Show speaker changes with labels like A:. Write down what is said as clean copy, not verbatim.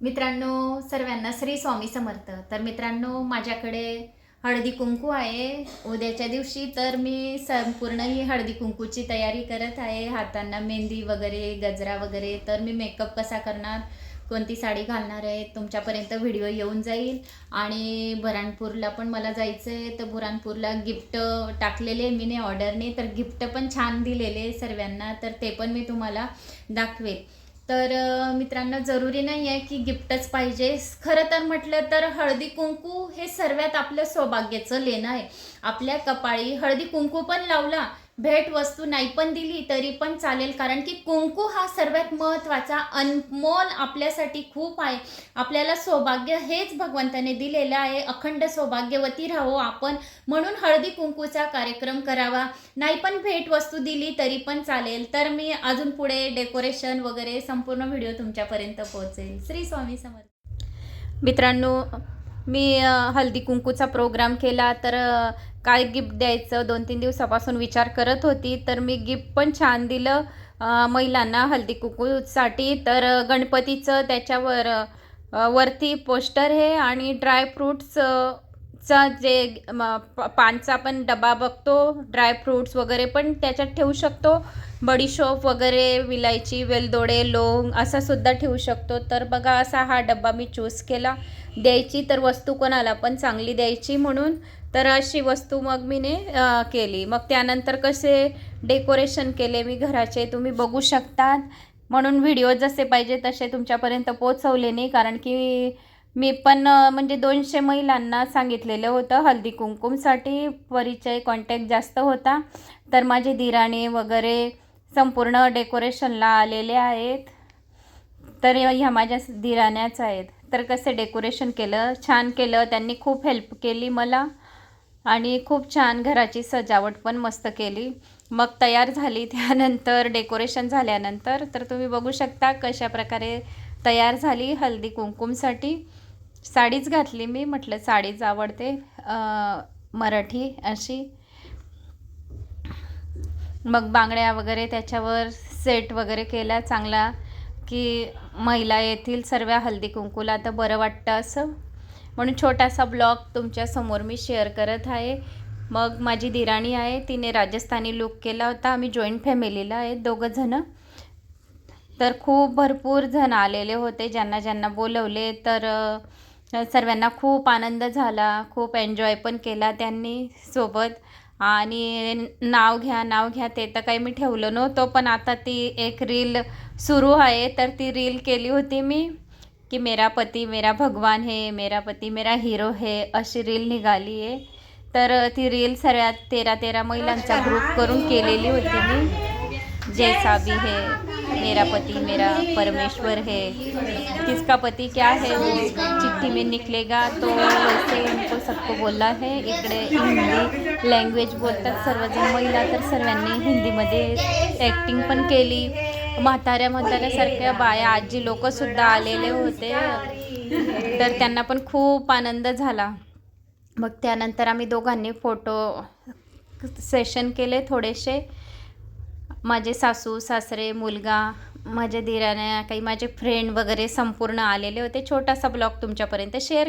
A: मित्रांनो, सर्वांना श्री स्वामी समर्थ। तर मित्रांनो, माझ्याकडे हळदी कुंकू आहे उद्याच्या दिवशी। तर मी संपूर्ण ही हळदी कुंकूची तयारी करत आहे। हातांना मेहंदी वगैरे, गजरा वगैरे। तर मी मेकअप कसा करणार, कोणती साडी घालणार आहे, तुमच्यापर्यंत व्हिडिओ येऊन जाईल। आणि बुऱ्हाणपूरला पण मला जायचं आहे, तर बुऱ्हाणपूरला गिफ्ट टाकलेले मी ऑर्डरने, तर गिफ्ट पण छान दिलेले सर्वांना, तर ते पण मी तुम्हाला दाखवेल। तर मित्रांनो, जरुरी नाही आहे की गिफ्टच पाहिजे। खरं तर म्हटलं तर हळदी कुंकू हे सर्वात आपलं सौभाग्याचं लेणं आहे। आपल्या कपाळी हळदी कुंकू पण लावला, भेट वस्तू नाही पण दिली तरी पण चालेल, कारण की कुंकू हा सर्वात महत्त्वाचा अनमोल आपल्यासाठी खूप आहे। आपल्याला सौभाग्य हेच भगवंताने दिलेलं आहे, अखंड सौभाग्यवती राहो आपण, म्हणून हळदी कुंकूचा कार्यक्रम करावा। नाही पण भेट वस्तू दिली तरी पण चालेल। तर मी अजून पुढे डेकोरेशन वगैरे संपूर्ण व्हिडिओ तुमच्यापर्यंत पोहोचेल। श्री स्वामी समर्थ। मित्रांनो, मी हळदी कुंकूचा प्रोग्राम केला, तर काय गिफ्ट द्यायचं 2-3 दिवसापासून विचार करत होती। तर मी गिफ्ट पण छान दिलं महिलांना हळदी कुंकूसाठी। तर गणपतीचं त्याच्यावर वरती पोस्टर आहे आणि ड्रायफ्रूट्सचा जे पानचा पण डबा बघतो, ड्रायफ्रूट्स वगैरे पण त्याच्यात ठेवू शकतो, बडीशोप वगैरे, विलायची, वेलदोडे, लोंग असा सुद्धा ठेवू शकतो। तर बघा, असा हा डब्बा मी चूज केला द्यायची, तर वस्तू कोणाला पण चांगली द्यायची म्हणून। तर अशी वस्तू मग मीने केली। मग त्यानंतर कसे डेकोरेशन केले मी घराचे तुम्ही बघू शकतात, म्हणून व्हिडिओ जसे पाहिजे तसे तुमच्यापर्यंत पोहोचवले नाही, कारण की मी पण म्हणजे 200 महिलांना सांगितलेलं होतं हळदी कुंकुमसाठी, परिचय कॉन्टॅक्ट जास्त होता। तर माझे दिराणे वगैरे संपूर्ण डेकोरेशनला आलेले आहेत, तर ह्या माझ्या दिराण्याच आहेत। तर कसं डेकोरेशन केलं, छान केलं त्यांनी, खूप हेल्प केली मला आणि खूप छान घराची सजावट पण मस्त केली। मग तयार झाली त्यानंतर, डेकोरेशन झाल्यानंतर, तर तुम्ही बघू शकता कशा प्रकारे तयार झाली हळदी कुंकुमसाठी। साडीच घातली मी, म्हटलं साडीच आवडते मराठी अशी। मग बांगड्या वगैरे त्याच्यावर सेट वगैरे केला चांगला, की महिला येतील सर्व हळदी कुंकूला तर बरं वाटतं असं, म्हणून छोटासा ब्लॉग तुमच्यासमोर मी शेअर करत आहे। मग माझी दिराणी आहे, तिने राजस्थानी लुक केला होता। आम्ही जॉईंट फॅमिलीला आहे 2 जण, तर खूप भरपूर जण आलेले होते, ज्यांना ज्यांना बोलवले। तर सर्वांना खूप आनंद झाला, खूप एन्जॉय पण केला त्यांनी सोबत। आणि नाव घ्या ते तर काही मी ठेवलं नव्हतं, पण आता ती एक रील सुरू आहे, तर ती रील केली होती मी, की मेरा पती मेरा भगवान है, मेरा पती मेरा हीरो है, अशी रील निघाली आहे। तर ती रील सर्वात 13 महिलांचा ग्रुप करून केलेली होती मी। जैसा भी है मेरा पति मेरा परमेश्वर है, किसका पति क्या है वो चिट्ठी में निकलेगा, तो वैसे उनको सबको बोलना है। इकडे हिंदी लँग्वेज बोलतात सर्वजण महिला, तर सर्वांनी हिंदीमध्ये ॲक्टिंग पण केली। म्हाताऱ्यासारख्या बाया, आजी लोकंसुद्धा आलेले होते, तर त्यांना पण खूप आनंद झाला। मग त्यानंतर आम्ही दोघांनी फोटो सेशन केले थोडेसे, माझे सासू सासरे, मुलगा, माझ्या दिराण्या, काही माझे फ्रेंड वगैरे संपूर्ण आलेले होते। छोटासा ब्लॉग तुमच्यापर्यंत शेअर